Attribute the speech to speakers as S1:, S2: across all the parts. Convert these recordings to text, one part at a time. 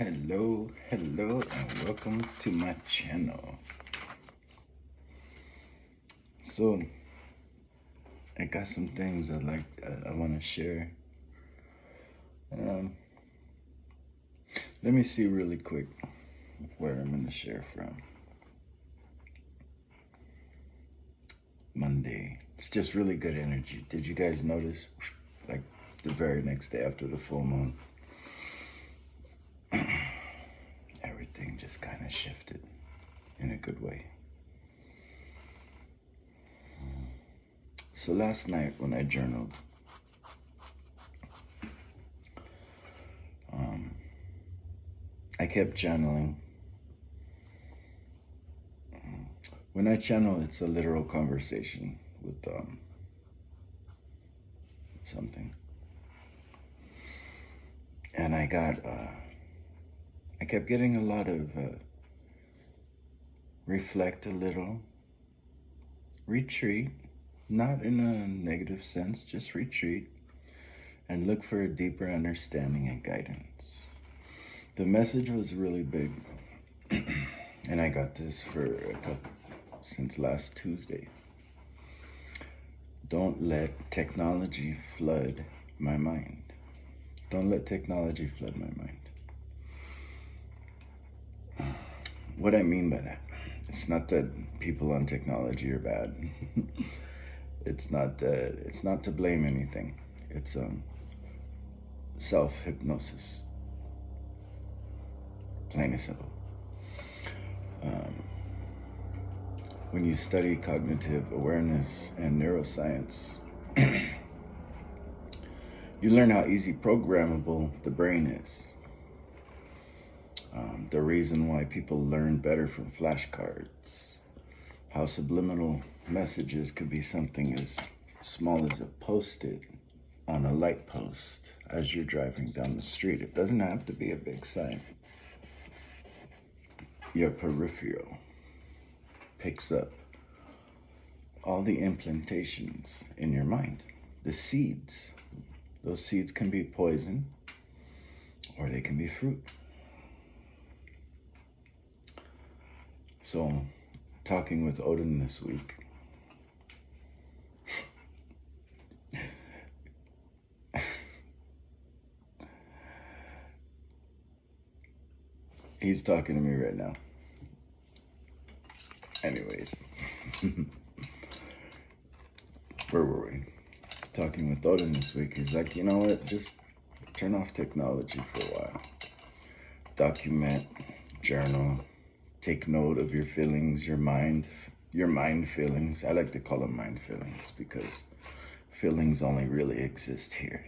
S1: Hello, and welcome to my channel. So, I got some things I want to share. Um, Let me see really quick where I'm going to share from. Monday. It's just really good energy. Did you guys notice? Like the very next day after the full moon, everything just kind of shifted in a good way. So last night when I journaled, I kept channeling. When I channel, it's a literal conversation with something. And I kept getting a lot of reflect a little, retreat, not in a negative sense, just retreat, and look for a deeper understanding and guidance. The message was really big, and I got this since last Tuesday. Don't let technology flood my mind. Don't let technology flood my mind. What I mean by that, it's not that people on technology are bad. It's not to blame anything. It's self-hypnosis. Plain and simple. When you study cognitive awareness and neuroscience, you learn how easy programmable the brain is. The reason why people learn better from flashcards. How subliminal messages could be something as small as a post-it on a light post as you're driving down the street. It doesn't have to be a big sign. Your peripheral picks up all the implantations in your mind, the seeds. Those seeds can be poison or they can be fruit. So, talking with Odin this week, he's talking to me right now. Anyways, where were we? Talking with Odin this week, he's like, you know what, just turn off technology for a while. Document, journal, take note of your feelings, your mind feelings. I like to call them mind feelings because feelings only really exist here.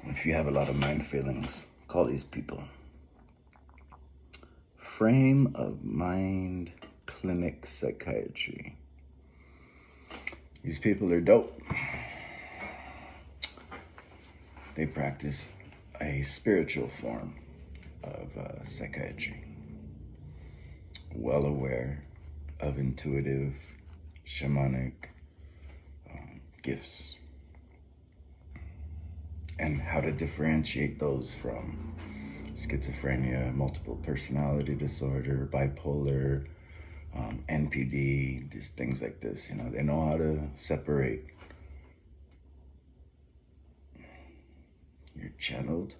S1: If you have a lot of mind feelings, call these people. Frame of Mind Clinic Psychiatry. These people are dope. They practice a spiritual form of psychiatry. Well aware of intuitive, shamanic gifts. And how to differentiate those from schizophrenia, multiple personality disorder, bipolar, NPD, just things like this. You know, they know how to separate your channeled,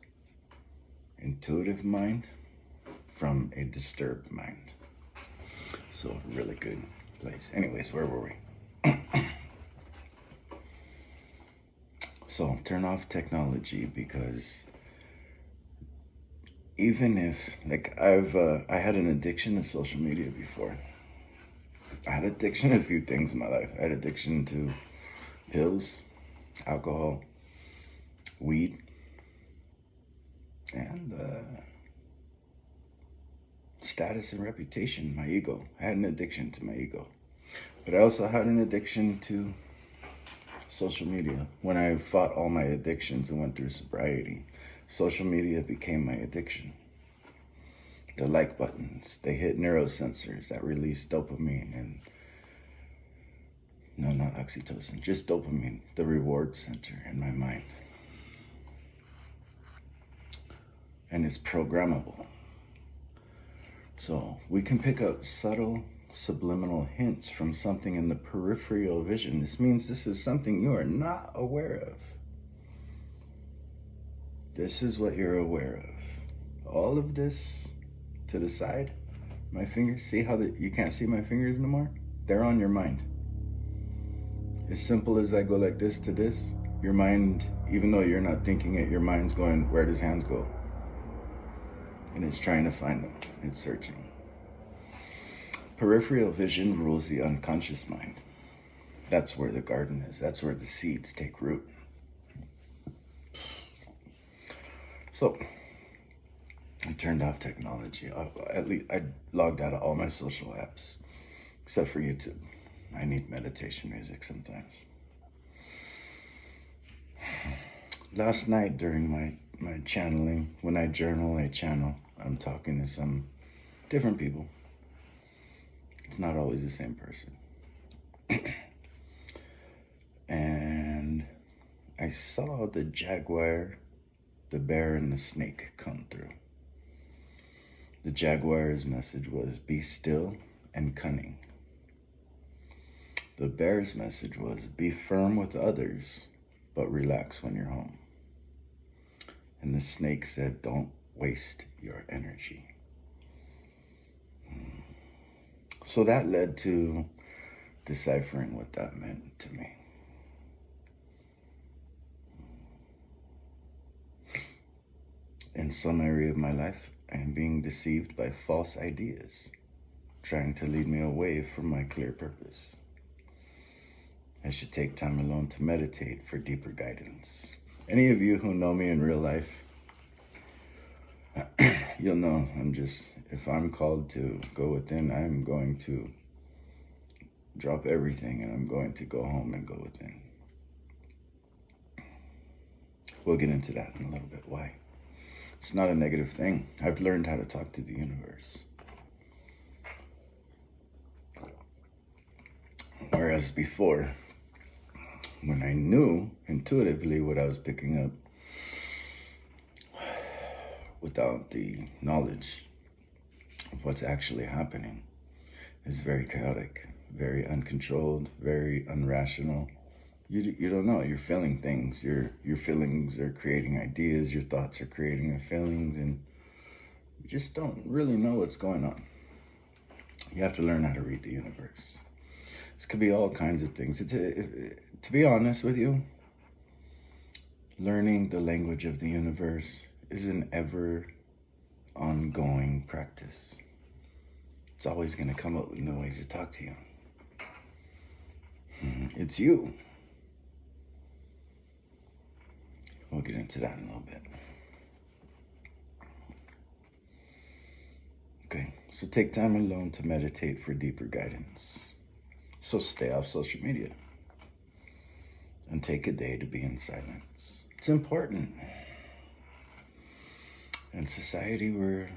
S1: intuitive mind from a disturbed mind. So, really good place. Anyways, where were we? So, turn off technology because even if, like, I had an addiction to social media before. I had addiction to a few things in my life. I had addiction to pills, alcohol, weed, and status and reputation, my ego. I had an addiction to my ego. But I also had an addiction to social media. When I fought all my addictions and went through sobriety, social media became my addiction. The like buttons, they hit neurosensors that release dopamine and, no, not oxytocin, just dopamine, the reward center in my mind. and it's programmable. So we can pick up subtle subliminal hints from something in the peripheral vision. This means this is something you are not aware of. This is what you're aware of. All of this to the side, my fingers, see how you can't see my fingers anymore? They're on your mind. As simple as I go like this to this, your mind, even though you're not thinking it, your mind's going, where does hands go? And it's trying to find them. It's searching. Peripheral vision rules the unconscious mind. That's where the garden is. That's where the seeds take root. So, I turned off technology. At least I logged out of all my social apps, except for YouTube. I need meditation music sometimes. Last night during my channeling, when I journal, I channel. I'm talking to some different people. It's not always the same person. And I saw the jaguar, the bear, and the snake come through. The jaguar's message was, be still and cunning. The bear's message was, be firm with others, but relax when you're home. And the snake said, don't waste your energy. So that led to deciphering what that meant to me. In some area of my life, I am being deceived by false ideas, trying to lead me away from my clear purpose. I should take time alone to meditate for deeper guidance. Any of you who know me in real life, you'll know if I'm called to go within, I'm going to drop everything and I'm going to go home and go within. We'll get into that in a little bit. Why? It's not a negative thing. I've learned how to talk to the universe. Whereas before, when I knew intuitively what I was picking up, without the knowledge of what's actually happening, is very chaotic, very uncontrolled, very unrational. You don't know. You're feeling things. Your feelings are creating ideas. Your thoughts are creating the feelings, and you just don't really know what's going on. You have to learn how to read the universe. This could be all kinds of things. To be honest with you, learning the language of the universe is an ever ongoing practice. It's always going to come up with new ways to talk to you. It's you. We'll get into that in a little bit. Okay, so take time alone to meditate for deeper guidance. So stay off social media and take a day to be in silence. It's important. In society, we're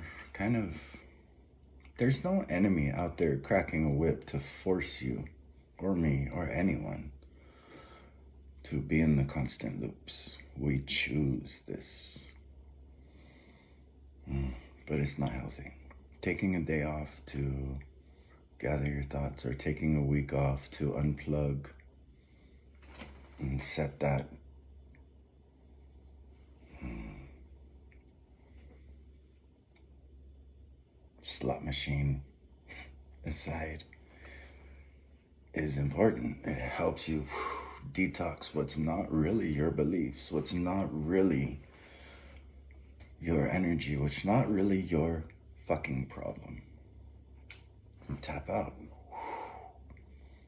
S1: there's no enemy out there cracking a whip to force you or me or anyone to be in the constant loops. We choose this. But it's not healthy. Taking a day off to gather your thoughts, or taking a week off to unplug and set that slot machine aside is important. It helps you detox what's not really your beliefs, what's not really your energy, what's not really your fucking problem. And tap out.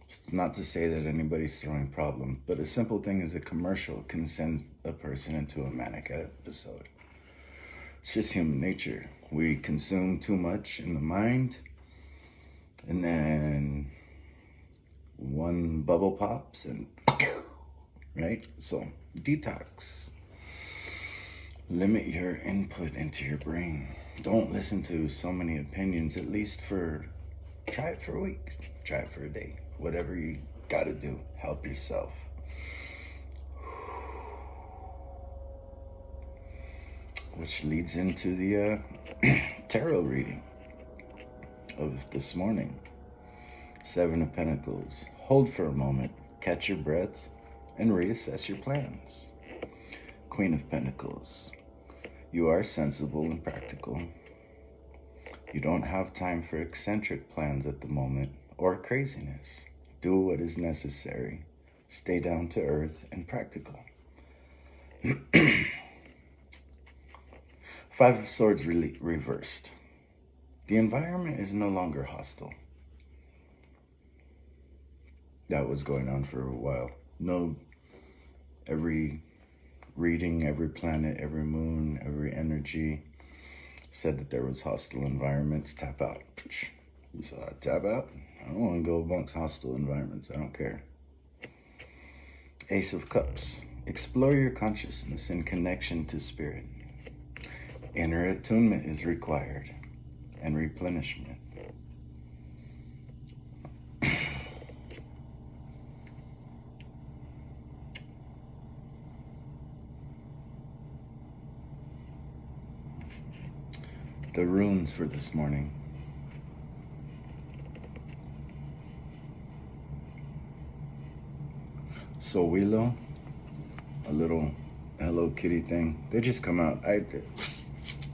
S1: It's not to say that anybody's throwing problems, but a simple thing as a commercial can send a person into a manic episode. It's just human nature. We consume too much in the mind, and then one bubble pops and right? So detox. Limit your input into your brain. Don't listen to so many opinions, at least try it for a week. Try it for a day. Whatever you gotta do, help yourself. which leads into the tarot reading of this morning. Seven of Pentacles. Hold for a moment, catch your breath, and reassess your plans. Queen of Pentacles. You are sensible and practical. You don't have time for eccentric plans at the moment or craziness. Do what is necessary. Stay down to earth and practical. Five of Swords reversed. The environment is no longer hostile. That was going on for a while. No, every reading, every planet, every moon, every energy said that there was hostile environments. Tap out. You saw that? Tap out? I don't want to go amongst hostile environments. I don't care. Ace of Cups. Explore your consciousness in connection to spirit. Inner attunement is required and replenishment. The runes for this morning. So Willow, a little Hello Kitty thing. They just come out.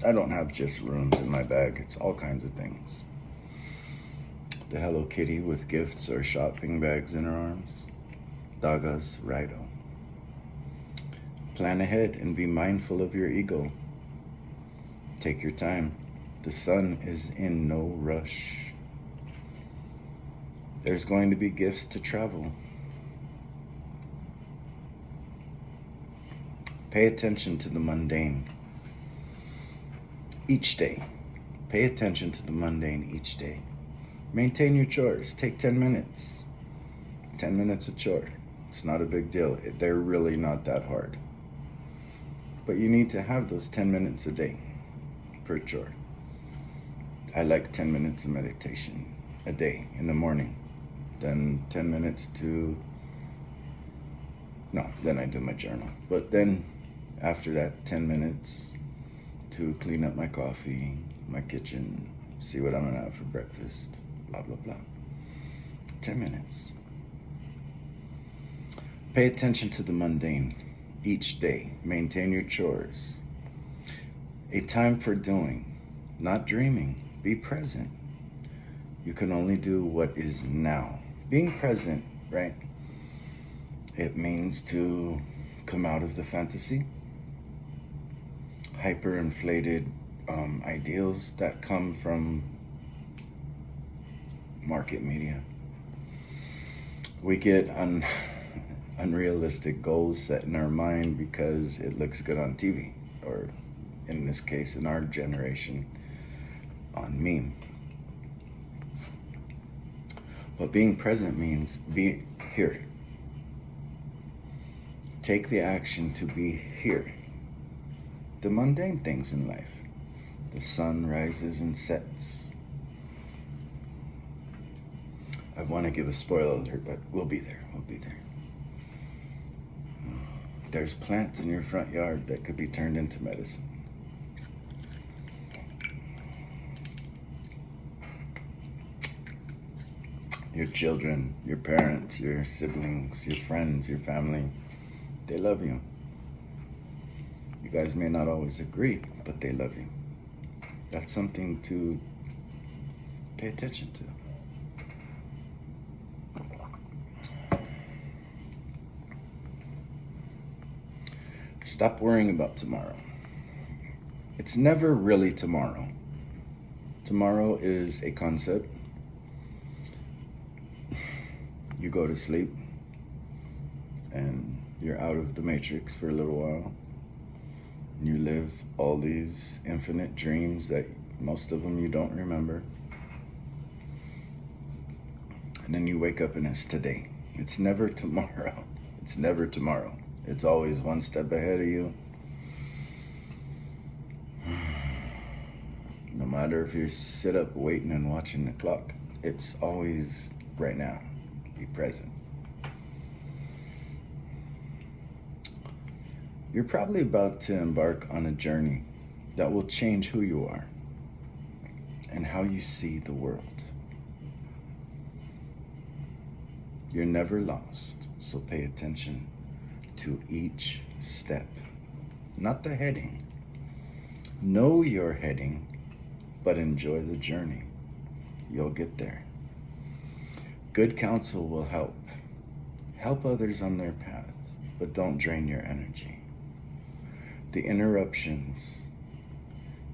S1: I don't have just runes in my bag. It's all kinds of things. The Hello Kitty with gifts or shopping bags in her arms. Dagas Raido. Plan ahead and be mindful of your ego. Take your time. The sun is in no rush. There's going to be gifts to travel. Pay attention to the mundane each day. Pay attention to the mundane each day. Maintain your chores. Take 10 minutes. 10 minutes a chore. It's not a big deal. They're really not that hard. But you need to have those 10 minutes a day per chore. I like 10 minutes of meditation a day in the morning. Then 10 minutes then I do my journal. But then after that, 10 minutes to clean up my coffee, my kitchen, see what I'm gonna have for breakfast, blah, blah, blah. 10 minutes. Pay attention to the mundane each day. Maintain your chores. A time for doing, not dreaming. Be present. You can only do what is now. Being present, right? It means to come out of the fantasy, hyper-inflated ideals that come from market media. We get unrealistic goals set in our mind because it looks good on TV, or in this case, in our generation, on meme. But being present means be here. Take the action to be here. The mundane things in life. The sun rises and sets. I want to give a spoiler alert, but we'll be there. We'll be there. There's plants in your front yard that could be turned into medicine. Your children, your parents, your siblings, your friends, your family, they love you. You guys may not always agree, but they love you. That's something to pay attention to. Stop worrying about tomorrow. It's never really tomorrow. Tomorrow is a concept. You go to sleep and you're out of the matrix for a little while. You live all these infinite dreams that most of them you don't remember. And then you wake up and it's today. It's never tomorrow. It's never tomorrow. It's always one step ahead of you. No matter if you sit up waiting and watching the clock, it's always right now. Be present. You're probably about to embark on a journey that will change who you are and how you see the world. You're never lost, so pay attention to each step, not the heading. Know your heading, but enjoy the journey. You'll get there. Good counsel will help. Help others on their path, but don't drain your energy. The interruptions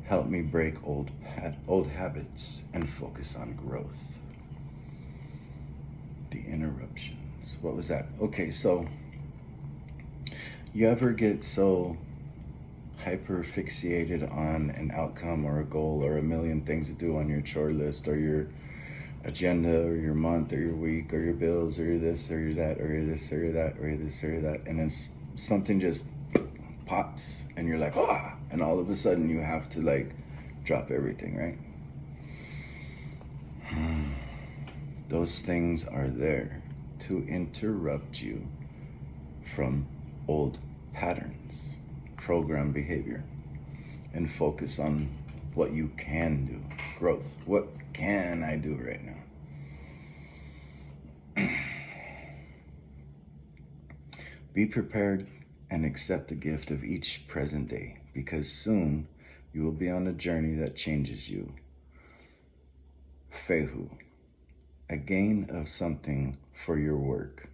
S1: help me break old habits and focus on growth. The interruptions. What was that? Okay, so you ever get so hyper fixated on an outcome or a goal or a million things to do on your chore list or your agenda or your month or your week or your bills or your this or your that or your this or your that or your this or your that, and then something just pops and you're like, ah, and all of a sudden you have to like drop everything, right? Those things are there to interrupt you from old patterns, program behavior, and focus on what you can do, growth. What can I do right now? Be prepared and accept the gift of each present day, because soon you will be on a journey that changes you. Fehu, a gain of something for your work.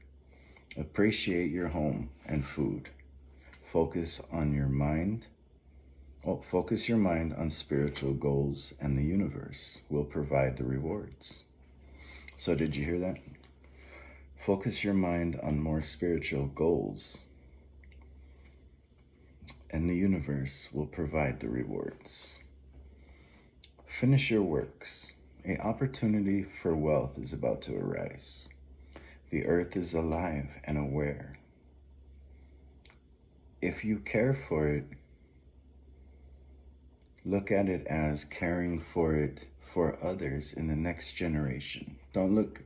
S1: Appreciate your home and food. Focus your mind on spiritual goals, and the universe will provide the rewards. So did you hear that? Focus your mind on more spiritual goals, and the universe will provide the rewards. Finish your works. An opportunity for wealth is about to arise. The earth is alive and aware. If you care for it, look at it as caring for it for others in the next generation. Don't look,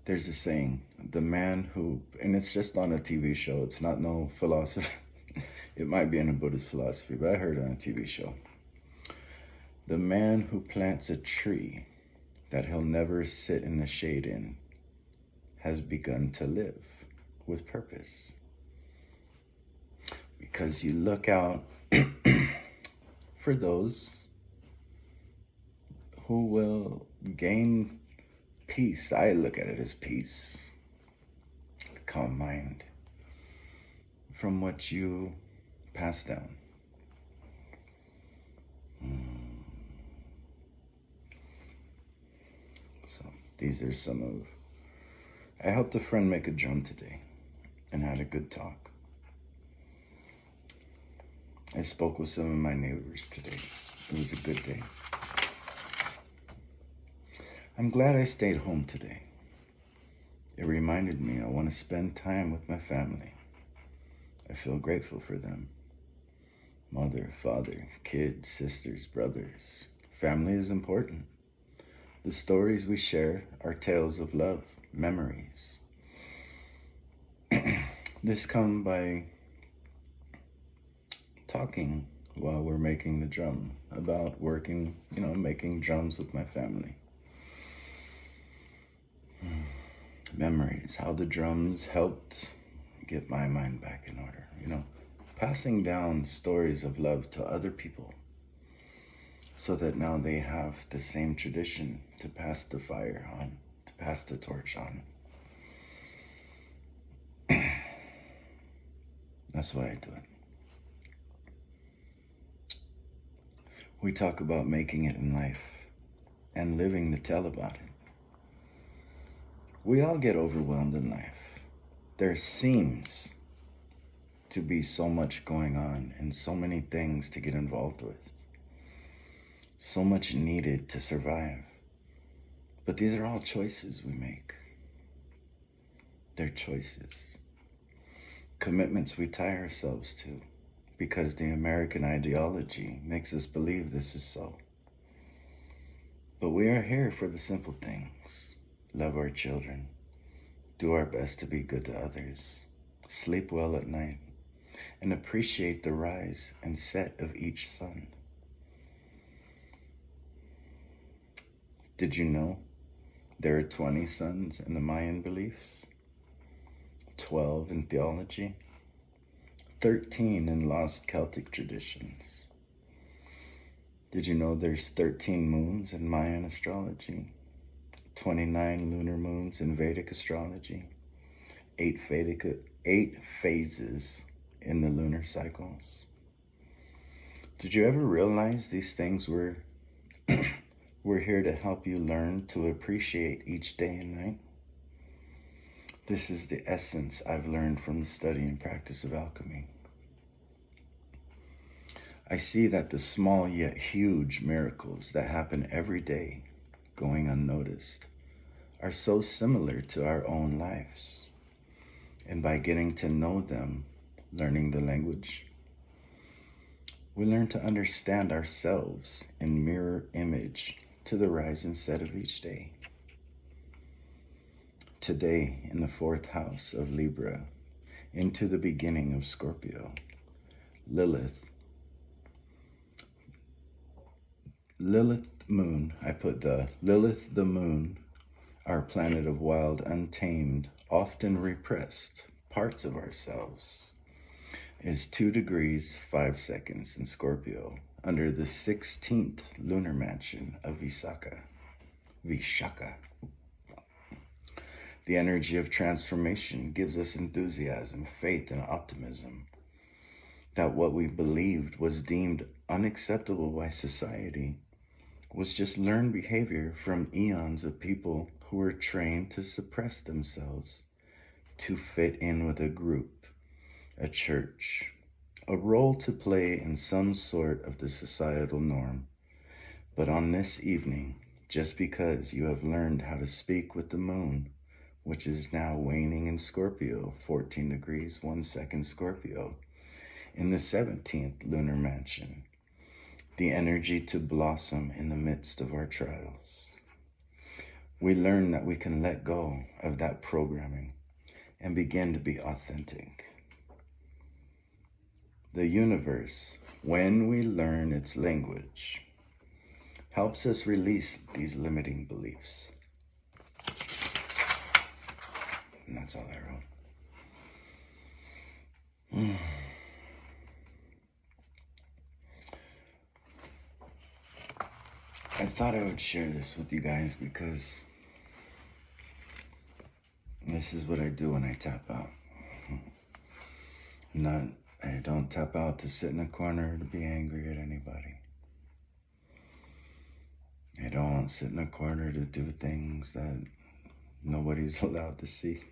S1: there's a saying, the man who, and it's just on a TV show, it's not no philosophy. It might be in a Buddhist philosophy, but I heard it on a TV show. The man who plants a tree that he'll never sit in the shade in has begun to live with purpose. Because you look out for those who will gain peace. I look at it as peace, a calm mind from what you pass down. So these are some of, I helped a friend make a drum today and had a good talk. I spoke with some of my neighbors today. It was a good day. I'm glad I stayed home today. It reminded me I want to spend time with my family. I feel grateful for them. Mother, father, kids, sisters, brothers. Family is important. The stories we share are tales of love, memories. This come by talking while we're making the drum, about working, making drums with my family. Memories, how the drums helped get my mind back in order, passing down stories of love to other people so that now they have the same tradition to pass the fire on, to pass the torch on. That's why I do it. We talk about making it in life and living to tell about it. We all get overwhelmed in life. There seems to be so much going on and so many things to get involved with. So much needed to survive. But these are all choices we make. They're choices. Commitments we tie ourselves to because the American ideology makes us believe this is so. But we are here for the simple things. Love our children. Do our best to be good to others. Sleep well at night. And appreciate the rise and set of each sun. Did you know there are 20 suns in the Mayan beliefs, 12 in theology, 13 in lost Celtic traditions? Did you know there's 13 moons in Mayan astrology, 29 lunar moons in Vedic astrology, 8 phases in the lunar cycles? Did you ever realize these things were here to help you learn to appreciate each day and night? This is the essence I've learned from the study and practice of alchemy. I see that the small yet huge miracles that happen every day, going unnoticed, are so similar to our own lives. And by getting to know them, learning the language, we learn to understand ourselves in mirror image to the rise and set of each day. Today, in the 4th house of Libra, into the beginning of Scorpio, Lilith moon, I put the Lilith the moon, our planet of wild, untamed, often repressed parts of ourselves, is 2 degrees 5 seconds in Scorpio, under the 16th lunar mansion of Vishaka. The energy of transformation gives us enthusiasm, faith, and optimism that what we believed was deemed unacceptable by society was just learned behavior from eons of people who were trained to suppress themselves to fit in with a group, a church, a role to play in some sort of the societal norm. But on this evening, just because you have learned how to speak with the moon, which is now waning in Scorpio, 14 degrees 1 second Scorpio, in the 17th lunar mansion, the energy to blossom in the midst of our trials, we learn that we can let go of that programming and begin to be authentic. The universe, when we learn its language, helps us release these limiting beliefs. And that's all I wrote. I thought I would share this with you guys because this is what I do when I tap out. I don't tap out to sit in a corner to be angry at anybody. I don't sit in a corner to do things that nobody's allowed to see.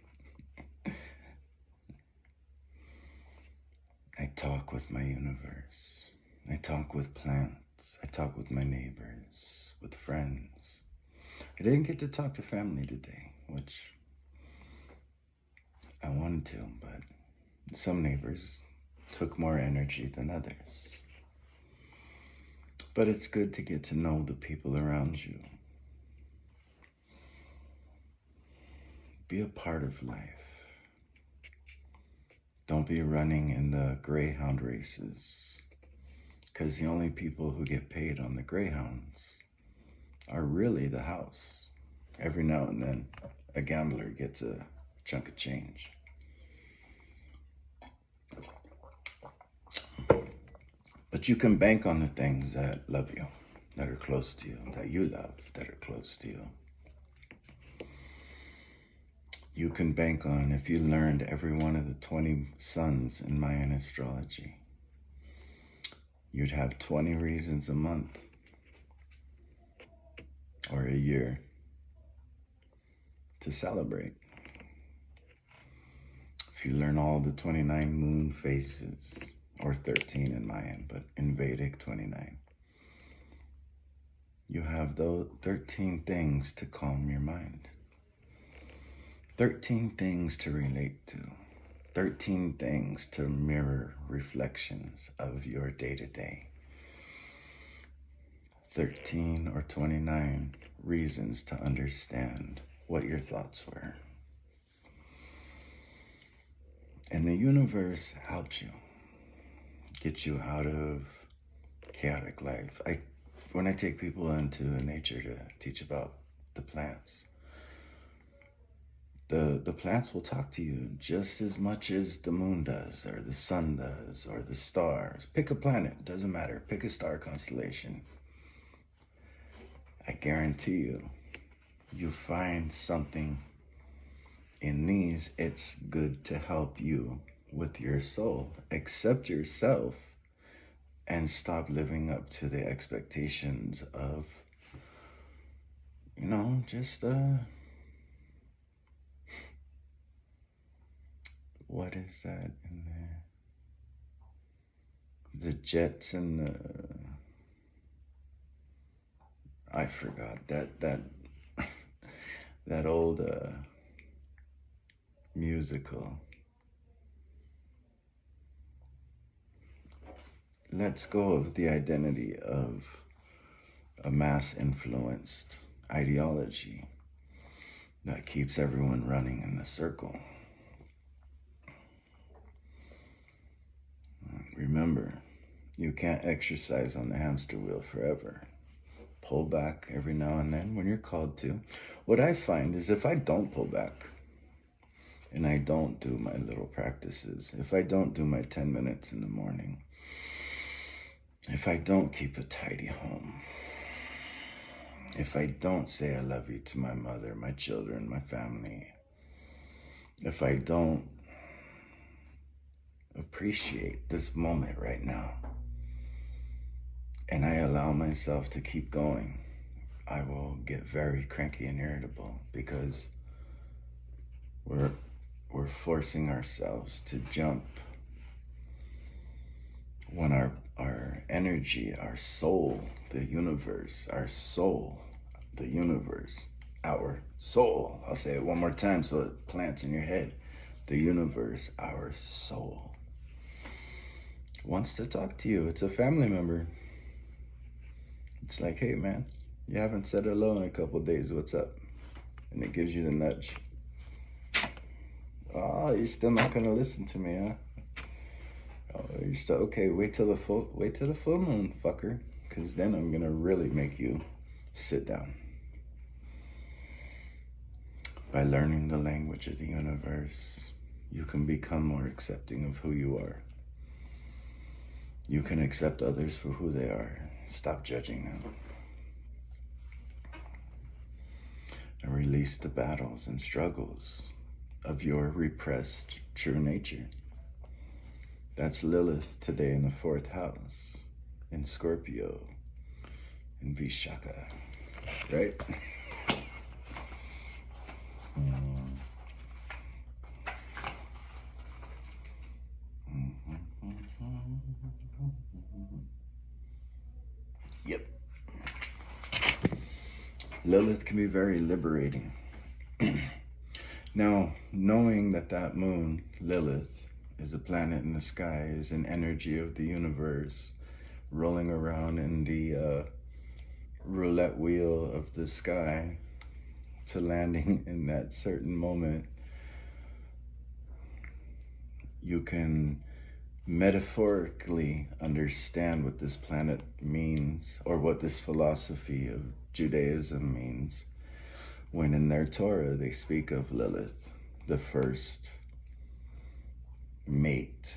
S1: I talk with my universe. I talk with plants. I talk with my neighbors, with friends. I didn't get to talk to family today, which I wanted to, but some neighbors took more energy than others. But it's good to get to know the people around you. Be a part of life. Don't be running in the greyhound races, because the only people who get paid on the greyhounds are really the house. Every now and then, a gambler gets a chunk of change. But you can bank on the things that love you, that are close to you, that you love, that are close to you. You can bank on if you learned every one of the 20 suns in Mayan astrology. You'd have 20 reasons a month or a year to celebrate. If you learn all the 29 moon phases, or 13 in Mayan, but in Vedic 29, you have those 13 things to calm your mind. 13 things to relate to. 13 things to mirror reflections of your day-to-day. 13 or 29 reasons to understand what your thoughts were. And the universe helps you, get you out of chaotic life. when I take people into nature to teach about the plants, the plants will talk to you just as much as the moon does, or the sun does, or the stars. Pick a planet, doesn't matter. Pick a star constellation. I guarantee you, you find something in these. It's good to help you with your soul. Accept yourself and stop living up to the expectations of, just what is that in there? The Jets and the, I forgot that old musical. Let's go of the identity of a mass influenced ideology that keeps everyone running in a circle. Remember, you can't exercise on the hamster wheel forever. Pull back every now and then when you're called to. What I find is if I don't pull back and I don't do my little practices, if I don't do my 10 minutes in the morning, if I don't keep a tidy home, if I don't say I love you to my mother, my children, my family, if I don't appreciate this moment right now, and I allow myself to keep going, I will get very cranky and irritable because we're forcing ourselves to jump when our energy, our soul, the universe, our soul, the universe, our soul. I'll say it one more time so it plants in your head. The universe, our soul, wants to talk to you. It's a family member. It's like, hey man, you haven't said hello in a couple of days. What's up? And it gives you the nudge. Oh, you're still not gonna listen to me, huh? Oh, you're still okay. Wait till the full moon, fucker. Cause then I'm gonna really make you sit down. By learning the language of the universe, you can become more accepting of who you are. You can accept others for who they are. Stop judging them. And release the battles and struggles of your repressed true nature. That's Lilith today in the 4th house, in Scorpio, in Vishaka, right? Yep. Lilith can be very liberating. Now, knowing that moon, Lilith, is a planet in the sky, is an energy of the universe rolling around in the roulette wheel of the sky to landing in that certain moment, you can metaphorically understand what this planet means, or what this philosophy of Judaism means, when in their Torah they speak of Lilith, the first mate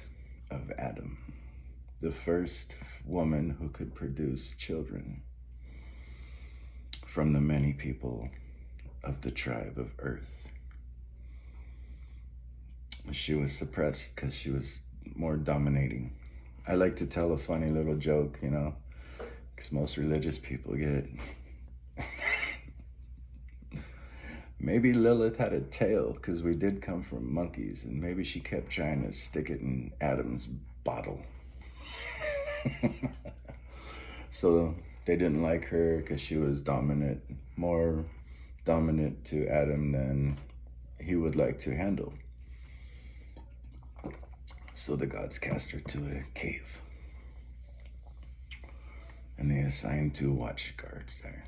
S1: of Adam, the first woman who could produce children from the many people of the tribe of Earth. She was suppressed because she was more dominating. I like to tell a funny little joke, because most religious people get it. Maybe Lilith had a tail because we did come from monkeys, and maybe she kept trying to stick it in Adam's bottle. So they didn't like her because she was dominant, more dominant to Adam than he would like to handle. So the gods cast her to a cave, and they assigned 2 watch guards there.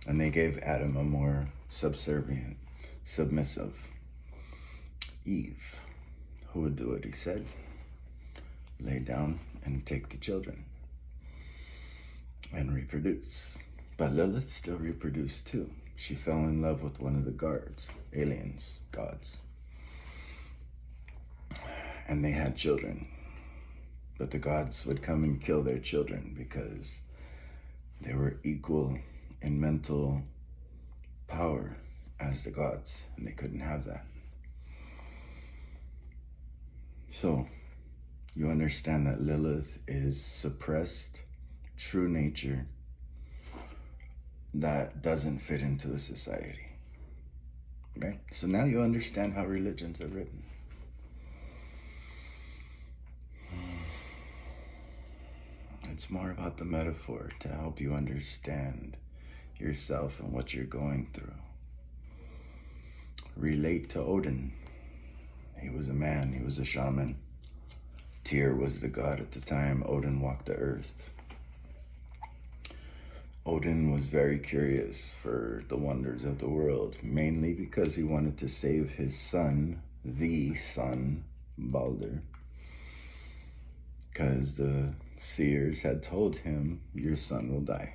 S1: And they gave Adam a more subservient, submissive Eve, who would do what he said, lay down and take the children. and reproduce. But Lilith still reproduced too. She fell in love with one of the guards, aliens, gods. And they had children. But the gods would come and kill their children because they were equal in mental power as the gods, and they couldn't have that. So, you understand that Lilith is suppressed true nature that doesn't fit into a society, right? So now you understand how religions are written. It's more about the metaphor to help you understand yourself and what you're going through. Relate to Odin. He was a man, he was a shaman. Tyr was the god at the time Odin walked the earth. Odin was very curious for the wonders of the world, mainly because he wanted to save his son, the son, Balder. Because the seers had told him, your son will die.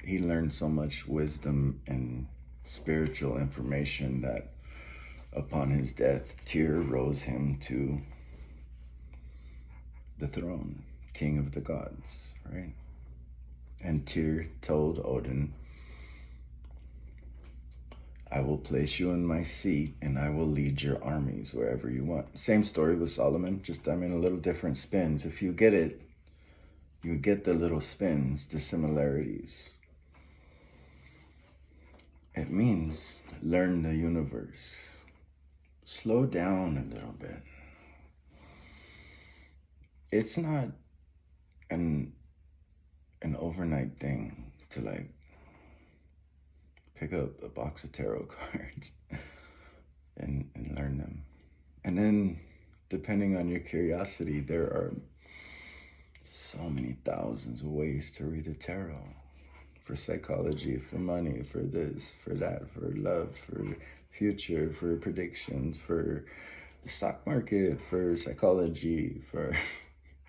S1: He learned so much wisdom and spiritual information that upon his death, Tyr rose him to the throne, king of the gods, right? And Tyr told Odin, I will place you in my seat and I will lead your armies wherever you want. Same story with Solomon, just a little different spins. If you get it, you get the little spins, the similarities. It means learn the universe. Slow down a little bit. It's not an overnight thing to pick up a box of tarot cards and learn them. And then, depending on your curiosity, there are so many thousands of ways to read a tarot. For psychology, for money, for this, for that, for love, for future, for predictions, for the stock market, for psychology, for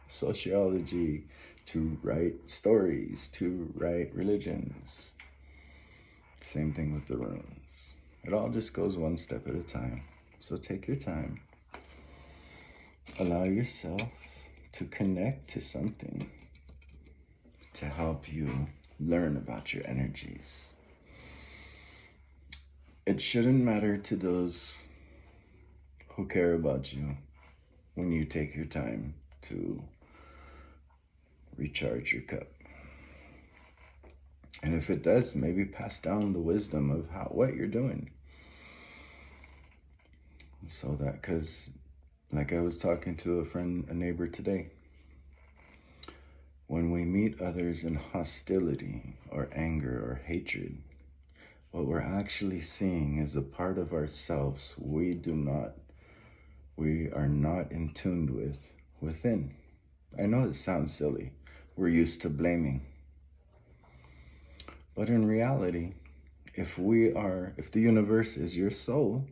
S1: sociology, to write stories, to write religions. Same thing with the runes. It all just goes one step at a time. So take your time. Allow yourself to connect to something to help you learn about your energies. It shouldn't matter to those who care about you when you take your time to recharge your cup. And if it does, maybe pass down the wisdom of what you're doing. So that, because like I was talking to a neighbor today, when we meet others in hostility or anger or hatred, what we're actually seeing is a part of ourselves we are not in tune with within. I know it sounds silly. We're used to blaming. But in reality, if the universe is your soul,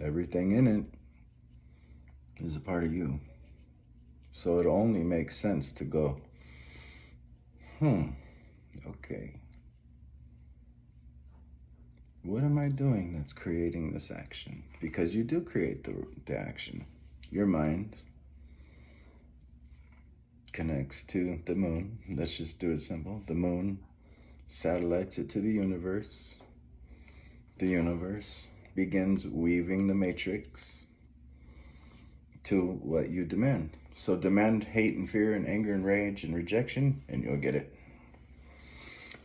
S1: everything in it is a part of you. So it only makes sense to go, okay. What am I doing that's creating this action? Because you do create the action. Your mind connects to the moon. Let's just do it simple. The moon satellites it to the universe. The universe begins weaving the matrix to what you demand. So demand hate and fear and anger and rage and rejection, and you'll get it.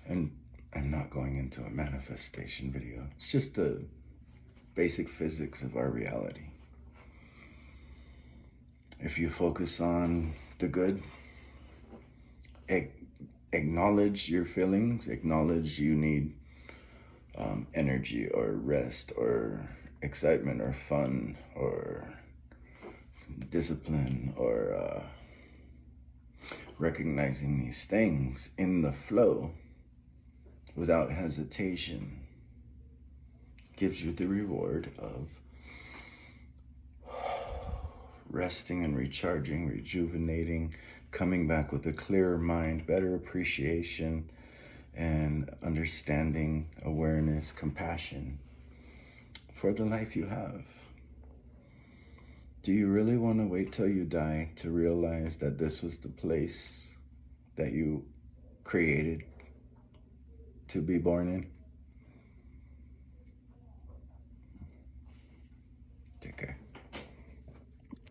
S1: And I'm not going into a manifestation video. It's just the basic physics of our reality. If you focus on the good, acknowledge your feelings, acknowledge you need energy or rest or excitement or fun or discipline or recognizing these things in the flow without hesitation gives you the reward of resting and recharging, rejuvenating, coming back with a clearer mind, better appreciation and understanding, awareness, compassion for the life you have. Do you really want to wait till you die to realize that this was the place that you created to be born in?